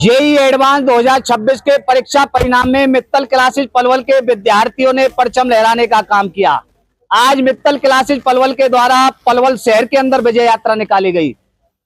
JEE advance 2026 के परीक्षा परिणाम में मित्तल क्लासेस पलवल के विद्यार्थियों ने परचम लहराने का काम किया। आज मित्तल क्लासेस पलवल के द्वारा पलवल शहर के अंदर विजय यात्रा निकाली गई।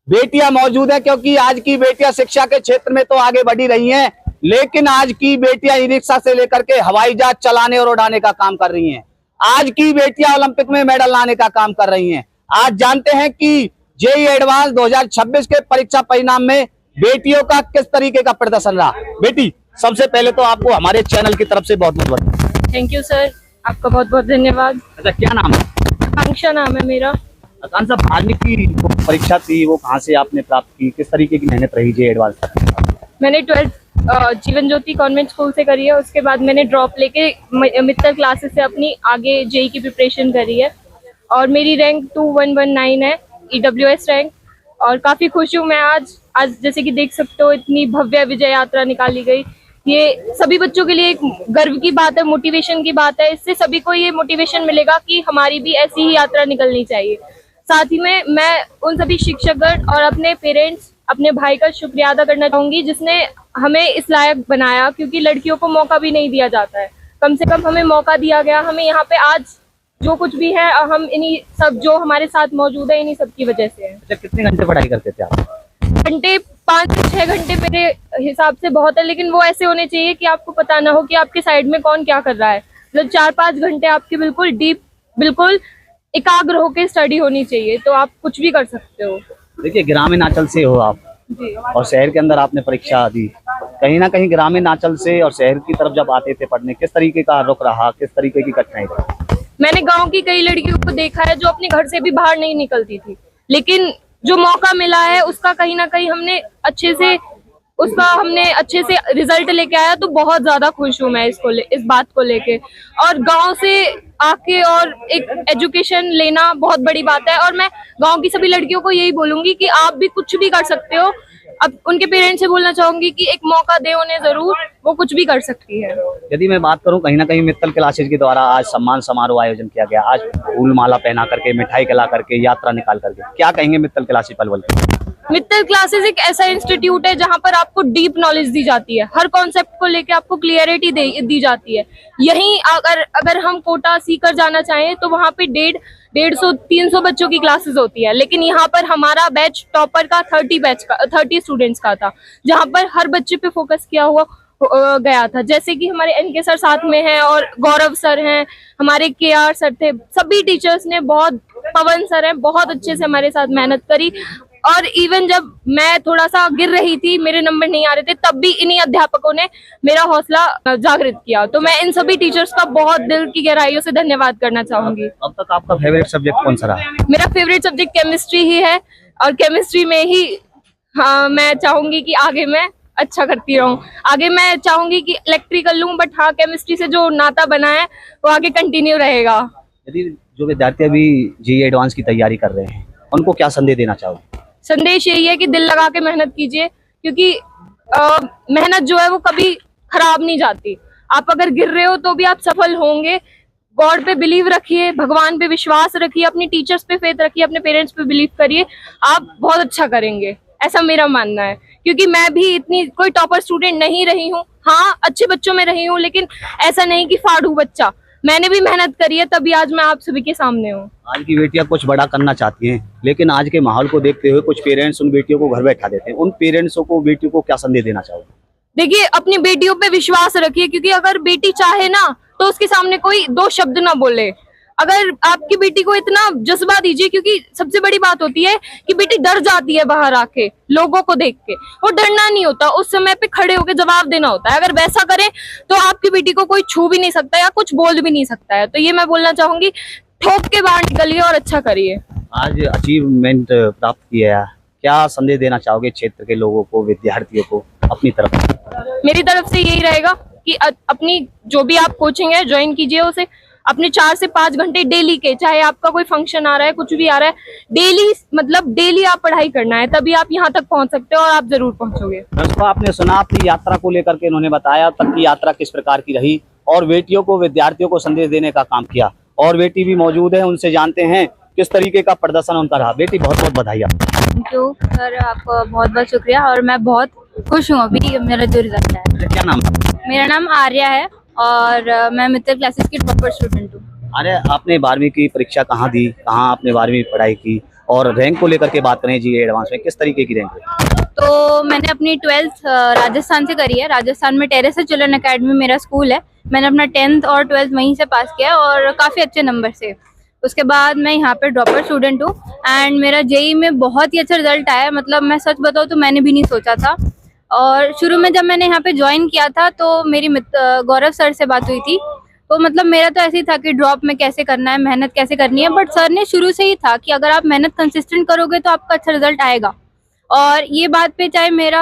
बेटियां मौजूद है क्योंकि आज की बेटियां शिक्षा के क्षेत्र में तो आगे बढ़ी रही हैं, लेकिन आज की बेटियां ई रिक्शा से लेकर के हवाई जहाज चलाने और उड़ाने का काम कर रही हैं। आज की बेटियां ओलंपिक में मेडल लाने का काम कर रही हैं। आज जानते हैं कि जेईई एडवांस 2026 के परीक्षा परिणाम में बेटियों का किस तरीके का प्रदर्शन रहा। बेटी, सबसे पहले तो आपको हमारे चैनल की तरफ से बहुत बहुत बधाई। थैंक यू सर, आपका बहुत बहुत धन्यवाद। अच्छा, क्या नाम है? आकांक्षा नाम है मेरा। आकांक्षा, आज की परीक्षा थी वो कहाँ से आपने प्राप्त की, किस तरीके की मेहनत रही जेईई एडवांस तक? मैंने 12th Jeevan Jyoti convent school से करी है। उसके बाद मैंने ड्रॉप लेके मित्तल क्लासेस से अपनी आगे जेईई की प्रिपरेशन करी है और मेरी रैंक 2119 है, EWS रैंक। और काफ़ी खुश हूँ मैं आज जैसे कि देख सकते हो इतनी भव्य विजय यात्रा निकाली गई। ये सभी बच्चों के लिए एक गर्व की बात है, मोटिवेशन की बात है। इससे सभी को ये मोटिवेशन मिलेगा कि हमारी भी ऐसी ही यात्रा निकलनी चाहिए। साथ ही में मैं उन सभी शिक्षकगण और अपने पेरेंट्स, अपने भाई का शुक्रिया अदा करना चाहूँगी जिसने हमें इस लायक बनाया, क्योंकि लड़कियों को मौका भी नहीं दिया जाता है। कम से कम हमें मौका दिया गया। हमें यहाँ पे आज जो कुछ भी है हम इन्हीं सब जो हमारे साथ मौजूद है इन्हीं सब की वजह से है। अच्छा, कितने घंटे पढ़ाई करते थे आप? घंटे 5 से 6 घंटे मेरे हिसाब से बहुत है, लेकिन वो ऐसे होने चाहिए कि आपको पता ना हो कि आपके साइड में कौन क्या कर रहा है। मतलब 4-5 घंटे आपके बिल्कुल डीप, बिल्कुल एकाग्र होकर स्टडी होनी चाहिए, तो आप कुछ भी कर सकते हो। देखिए, ग्रामीण आंचल से हो आप जी, और शहर के अंदर आपने परीक्षा दी। कहीं ना कहीं ग्रामीण आंचल से और शहर की तरफ जब आते थे पढ़ने, किस तरीके का रुख रहा, किस तरीके की कठिनाई रही? मैंने गांव की कई लड़कियों को देखा है जो अपने घर से भी बाहर नहीं निकलती थी, लेकिन जो मौका मिला है उसका कहीं ना कहीं हमने अच्छे से रिजल्ट लेके आया। तो बहुत ज्यादा खुश हूँ मैं इस बात को लेके। और गांव से आके और एक एजुकेशन लेना बहुत बड़ी बात है। और मैं गांव की सभी लड़कियों को यही बोलूंगी कि आप भी कुछ भी कर सकते हो। अब उनके पेरेंट्स से बोलना चाहूंगी कि एक मौका दे उन्हें, जरूर वो कुछ भी कर सकती है। यदि मैं बात करूं, कहीं ना कहीं मित्तल क्लासेस के द्वारा आज सम्मान समारोह आयोजन किया गया। आज फूल माला पहना करके, मिठाई खिला करके, यात्रा निकाल करके, क्या कहेंगे मित्तल क्लासेस पलवल? मित्तल क्लासेस एक ऐसा इंस्टीट्यूट है जहां पर आपको डीप नॉलेज दी जाती है। हर कॉन्सेप्ट को लेके आपको क्लियरिटी दी जाती है। यहीं अगर हम कोटा सीकर जाना चाहें तो वहां पे 150-300 बच्चों की क्लासेस होती है, लेकिन यहाँ पर हमारा बैच टॉपर का 30 स्टूडेंट्स का था, जहाँ पर हर बच्चे पे फोकस किया हुआ गया था। जैसे कि हमारे NK सर साथ में हैं और गौरव सर हैं, हमारे KR सर थे, सभी टीचर्स ने पवन सर हैं, बहुत अच्छे से हमारे साथ मेहनत करी। और इवन जब मैं थोड़ा सा गिर रही थी, मेरे नंबर नहीं आ रहे थे, तब भी इन्हीं अध्यापकों ने मेरा हौसला जागृत किया। तो मैं इन सभी टीचर्स का बहुत दिल की गहराइयों से धन्यवाद करना चाहूंगी। अब तक आपका फेवरेट सब्जेक्ट कौन सा रहा? मेरा फेवरेट सब्जेक्ट केमिस्ट्री ही है और केमिस्ट्री में ही मैं चाहूंगी कि आगे मैं अच्छा करती रहूं। आगे मैं चाहूंगी कि इलेक्ट्रिकल लूं, बट हाँ, केमिस्ट्री से जो नाता बना है वो आगे कंटिन्यू रहेगा। यदि जो विद्यार्थी अभी जेईई एडवांस की तैयारी कर रहे हैं, उनको क्या संदेश देना चाहोगे? संदेश यही है कि दिल लगा के मेहनत कीजिए, क्योंकि मेहनत जो है वो कभी खराब नहीं जाती। आप अगर गिर रहे हो तो भी आप सफल होंगे। गॉड पे बिलीव रखिए, भगवान पे विश्वास रखिए, अपनी टीचर्स पे फेथ रखिए, अपने पेरेंट्स पे बिलीव करिए, आप बहुत अच्छा करेंगे, ऐसा मेरा मानना है। क्योंकि मैं भी इतनी कोई टॉपर स्टूडेंट नहीं रही हूँ। हाँ, अच्छे बच्चों में रही हूँ, लेकिन ऐसा नहीं कि फाड़ू बच्चा। मैंने भी मेहनत करी है, तभी आज मैं आप सभी के सामने हूँ। आज की बेटियां कुछ बड़ा करना चाहती हैं, लेकिन आज के माहौल को देखते हुए कुछ पेरेंट्स उन बेटियों को घर बैठा देते हैं। उन पेरेंट्सों को, बेटियों को क्या संदेश देना चाहोगे? देखिए, अपनी बेटियों पे विश्वास रखिए, क्योंकि अगर बेटी चाहे ना तो उसके सामने कोई 2 शब्द ना बोले। अगर आपकी बेटी को इतना जज्बा दीजिए, क्योंकि सबसे बड़ी बात होती है कि बेटी डर जाती है बाहर आके लोगों को देख के। वो डरना नहीं होता, उस समय पे खड़े होकर जवाब देना होता है। अगर वैसा करें तो आपकी बेटी को कोई छू भी नहीं सकता या कुछ बोल भी नहीं सकता है। तो ये मैं बोलना चाहूंगी, ठोक के बाहर निकलिए और अच्छा करिए। आज अचीवमेंट प्राप्त किया, क्या संदेश देना चाहोगे क्षेत्र के लोगों को, विद्यार्थियों को अपनी तरफ? मेरी तरफ से यही रहेगा कि अपनी जो भी आप कोचिंग है ज्वाइन कीजिए उसे। अपने 4 से 5 घंटे डेली के, चाहे आपका कोई फंक्शन आ रहा है, कुछ भी आ रहा है, डेली आप पढ़ाई करना है, तभी आप यहाँ तक पहुँच सकते हो और आप जरूर पहुँचोगे। दोस्तों, आपने सुना अपनी यात्रा को लेकर के इन्होंने बताया तक की यात्रा किस प्रकार की रही और बेटियों को, विद्यार्थियों को संदेश देने का काम किया। और बेटी भी मौजूद है, उनसे जानते हैं किस तरीके का प्रदर्शन उनका रहा। बेटी, बहुत बहुत बधाई। थैंक यू सर, आपका बहुत बहुत शुक्रिया। और मैं बहुत खुश हूँ अभी मेरा जो रिजल्ट है। क्या नाम है? मेरा नाम आर्या है और मैं मित्तल क्लासेस की टॉपर स्टूडेंट हूँ। अरे आपने 12वीं की परीक्षा कहाँ दी, कहाँ आपने 12वीं पढ़ाई की, और रैंक को लेकर के बात करें जी एडवांस में किस तरीके की रैंक है? तो मैंने अपनी 12th राजस्थान से करी है। राजस्थान में टेरेसा चिल्ड्रन अकेडमी मेरा स्कूल है। मैंने अपना 10th और 12th वहीं से पास किया है और काफ़ी अच्छे नंबर से। उसके बाद मैं यहाँ पे ड्रॉपर स्टूडेंट हूँ एंड मेरा जेई में बहुत ही अच्छा रिजल्ट आया। मतलब मैं सच बताऊँ तो मैंने भी नहीं सोचा था। और शुरू में जब मैंने यहाँ पे ज्वाइन किया था तो मेरी गौरव सर से बात हुई थी। तो मतलब मेरा तो ऐसे ही था कि ड्रॉप में कैसे करना है, मेहनत कैसे करनी है, बट सर ने शुरू से ही था कि अगर आप मेहनत कंसिस्टेंट करोगे तो आपका अच्छा रिजल्ट आएगा। और ये बात पे चाहे मेरा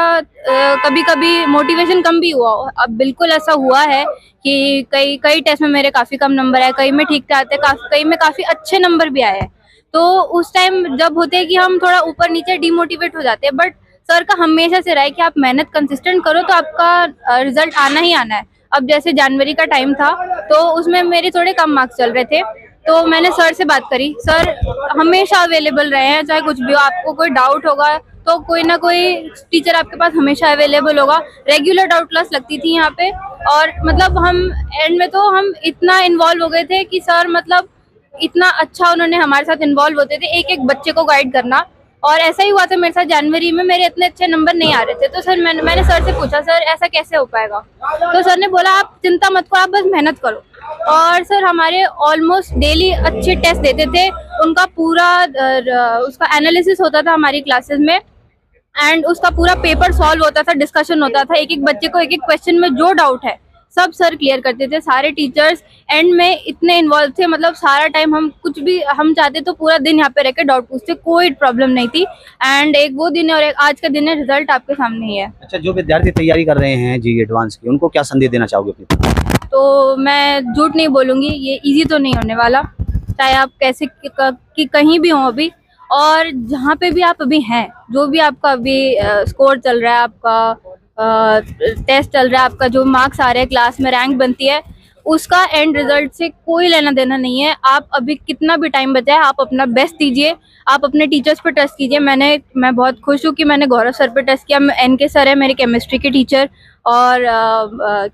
कभी कभी मोटिवेशन कम भी हुआ, अब बिल्कुल ऐसा हुआ है कि कई कई टेस्ट में मेरे काफ़ी कम नंबर आए, कई में ठीक ठाक आते, कई में काफ़ी अच्छे नंबर भी आए हैं। तो उस टाइम जब होते हैं कि हम थोड़ा ऊपर नीचे डिमोटिवेट हो जाते हैं, बट सर का हमेशा से रहा है कि आप मेहनत कंसिस्टेंट करो तो आपका रिजल्ट आना ही आना है। अब जैसे जनवरी का टाइम था तो उसमें मेरे थोड़े कम मार्क्स चल रहे थे, तो मैंने सर से बात करी। सर हमेशा अवेलेबल रहे हैं, चाहे कुछ भी हो, आपको कोई डाउट होगा तो कोई ना कोई टीचर आपके पास हमेशा अवेलेबल होगा। रेगुलर डाउट क्लास लगती थी यहाँ पे और मतलब हम एंड में तो हम इतना इन्वॉल्व हो गए थे कि सर मतलब इतना अच्छा उन्होंने हमारे साथ इन्वॉल्व होते थे, एक एक बच्चे को गाइड करना। और ऐसा ही हुआ था मेरे साथ जनवरी में, मेरे इतने अच्छे नंबर नहीं आ रहे थे तो सर मैंने सर से पूछा, सर ऐसा कैसे हो पाएगा? तो सर ने बोला आप चिंता मत करो, आप बस मेहनत करो। और सर हमारे ऑलमोस्ट डेली अच्छे टेस्ट देते थे, उनका पूरा उसका एनालिसिस होता था हमारी क्लासेस में एंड उसका पूरा पेपर सॉल्व होता था, डिस्कशन होता था, एक एक बच्चे को एक एक क्वेश्चन में जो डाउट है सब सर क्लियर करते थे। सारे टीचर्स एंड में इतने इन्वॉल्व थे, मतलब सारा टाइम हम कुछ भी हम चाहते तो पूरा दिन यहाँ पे रह के डाउट पूछते, कोई प्रॉब्लम नहीं थी। एंड एक वो दिन है और एक आज का दिन है, रिजल्ट आपके सामने ही है। अच्छा, जो विद्यार्थी तैयारी कर रहे हैं जी एडवांस की, उनको क्या संदेश देना चाहोगे अपनी तरफ से? तो मैं झूठ नहीं बोलूँगी, ये इजी तो नहीं होने वाला, चाहे आप कैसे कि कहीं भी हो अभी, और जहाँ पे भी आप अभी हैं, जो भी आपका अभी स्कोर चल रहा है, आपका टेस्ट चल रहा है, आपका जो मार्क्स आ रहे हैं, क्लास में रैंक बनती है, उसका एंड रिजल्ट से कोई लेना देना नहीं है। आप अभी कितना भी टाइम बचा है, आप अपना बेस्ट दीजिए, आप अपने टीचर्स पर ट्रस्ट कीजिए। मैं बहुत खुश हूँ कि मैंने गौरव सर पे ट्रस्ट किया। NK सर है मेरे केमिस्ट्री के टीचर और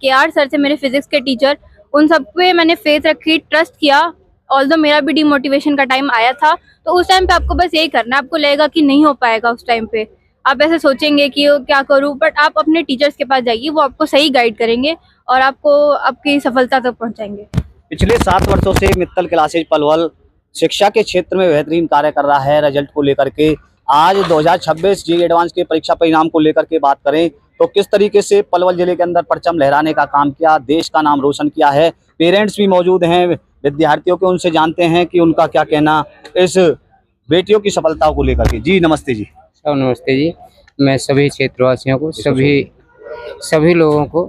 KR सर थे मेरे फिजिक्स के टीचर, उन सब पे मैंने फेथ रखी, ट्रस्ट किया। ऑल्दो मेरा भी डिमोटिवेशन का टाइम आया था, तो उस टाइम पे आपको बस यही करना है। आपको लगेगा कि नहीं हो पाएगा, उस टाइम पे आप ऐसे सोचेंगे कि क्या करूं, बट आप अपने टीचर्स के पास जाइए, वो आपको सही गाइड करेंगे और आपको आपकी सफलता तक पहुंचाएंगे। पिछले 7 वर्षों से मित्तल क्लासेज पलवल शिक्षा के क्षेत्र में बेहतरीन कार्य कर रहा है। रिजल्ट को लेकर के आज 2026 जी एडवांस के परीक्षा परिणाम को लेकर के बात करें तो किस तरीके से पलवल जिले के अंदर परचम लहराने का काम किया, देश का नाम रोशन किया है। पेरेंट्स भी मौजूद हैं विद्यार्थियों के, उनसे जानते हैं कि उनका क्या कहना इस बेटियों की सफलताओं को लेकर के। जी नमस्ते जी। सब नमस्ते जी। मैं सभी क्षेत्रवासियों को, सभी लोगों को,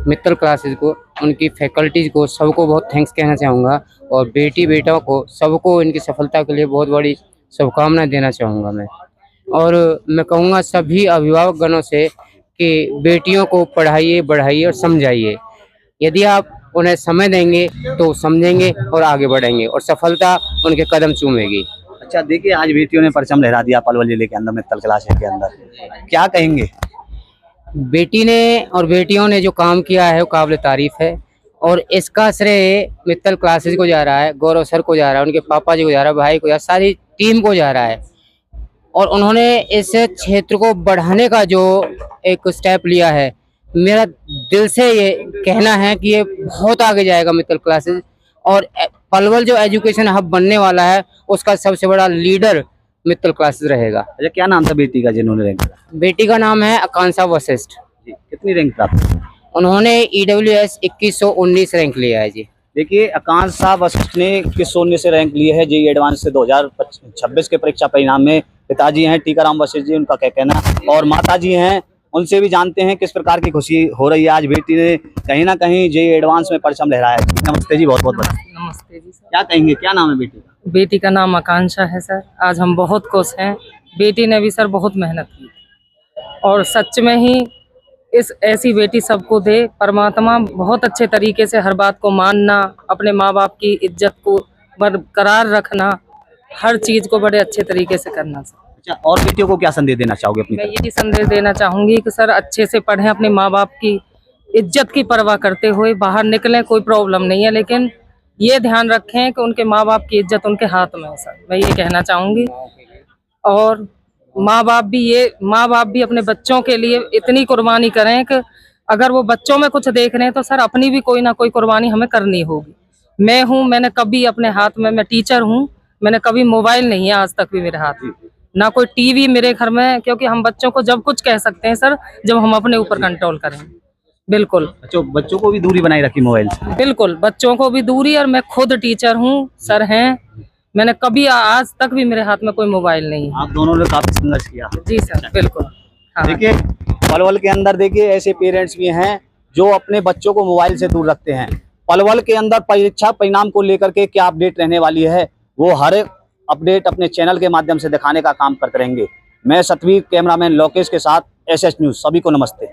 मित्तल क्लासेस को, उनकी फैकल्टीज को, सबको बहुत थैंक्स कहना चाहूँगा और बेटी बेटाओं को सबको इनकी सफलता के लिए बहुत बड़ी शुभकामनाएं देना चाहूँगा मैं। और मैं कहूँगा सभी अभिभावकगणों से कि बेटियों को पढ़ाइए, बढ़ाइए और समझाइए। यदि आप उन्हें समय देंगे तो समझेंगे और आगे बढ़ेंगे और सफलता उनके कदम चूमेगी। अच्छा, देखिए आज बेटियों ने परचम लहरा दिया पलवल जिले के अंदर, मित्तल क्लासेज के अंदर, क्या कहेंगे? बेटी ने और बेटियों ने जो काम किया है वो काबिल तारीफ है और इसका श्रेय मित्तल क्लासेज को जा रहा है, गौरव सर को जा रहा है, उनके पापा जी को जा रहा है, भाई को जा रहा है, सारी टीम को जा रहा है। और उन्होंने इस क्षेत्र को बढ़ाने का जो एक स्टेप लिया है, मेरा दिल से ये कहना है कि ये बहुत आगे जाएगा मित्तल क्लासेज। और पलवल जो एजुकेशन हब बनने वाला है उसका सबसे बड़ा लीडर मित्तल क्लासेज रहेगा। अच्छा, क्या नाम था बेटी का जिन्होंने रैंक किया? बेटी का नाम है आकांक्षा वशिष्ठ जी। कितनी रैंक प्राप्त? उन्होंने EWS 2119 रैंक लिया है जी। देखिए आकांक्षा वशिष्ठ ने 2119 से रैंक लिए है जी एडवांस से 2026 के परीक्षा परिणाम में। पिताजी हैं टीकाराम वशिष्ठ जी, उनका क्या कहना, और माताजी हैं, उनसे भी जानते हैं किस प्रकार की खुशी हो रही है। आज बेटी ने कहीं ना कहीं जे एडवांस में परचम लहराया है। नमस्ते जी, बहुत बहुत बधाई। नमस्ते जी सर। क्या कहेंगे, क्या नाम है बेटी का? बेटी का नाम आकांक्षा है सर। आज हम बहुत खुश हैं। बेटी ने भी सर बहुत मेहनत की और सच में ही इस ऐसी बेटी सबको दे परमात्मा। बहुत अच्छे तरीके से हर बात को मानना, अपने माँ बाप की इज्जत को बरकरार रखना, हर चीज़ को बड़े अच्छे तरीके से करना सर। अच्छा, और बेटियों को क्या संदेश देना चाहोगे अपनी मैं तरफ? यही संदेश देना चाहूंगी कि सर अच्छे से पढ़ें, अपने माँ बाप की इज्जत की परवाह करते हुए बाहर निकलें, कोई प्रॉब्लम नहीं है, लेकिन ये ध्यान रखें कि उनके माँ बाप की इज्जत उनके हाथ में है सर, मैं ये कहना चाहूंगी। और माँ बाप भी अपने बच्चों के लिए इतनी कुर्बानी करें कि अगर वो बच्चों में कुछ देख रहे हैं तो सर अपनी भी कोई ना कोई कुर्बानी हमें करनी होगी। मैंने कभी अपने हाथ में, मैं टीचर हूँ, मैंने कभी मोबाइल नहीं है आज तक भी मेरे हाथ में, ना कोई टीवी मेरे घर में, क्योंकि हम बच्चों को जब कुछ कह सकते हैं सर जब हम अपने ऊपर कंट्रोल करें। बिल्कुल। अच्छा, बच्चों को भी दूरी बनाए रखी मोबाइल से? बिल्कुल, बच्चों को भी दूरी, और मैं खुद टीचर हूँ सर हैं, मैंने कभी आज तक भी मेरे हाथ में कोई मोबाइल नहीं है। आप दोनों ने काफी संघर्ष किया। जी सर, बिल्कुल। हाँ। देखिए, पलवल के अंदर देखिए ऐसे पेरेंट्स भी हैं जो अपने बच्चों को मोबाइल से दूर रखते हैं। पलवल के अंदर परीक्षा परिणाम को लेकर के क्या अपडेट रहने वाली है, वो हर एक अपडेट अपने चैनल के माध्यम से दिखाने का काम करते रहेंगे। मैं सतवीर, कैमरामैन लोकेश के साथ SS न्यूज़। सभी को नमस्ते।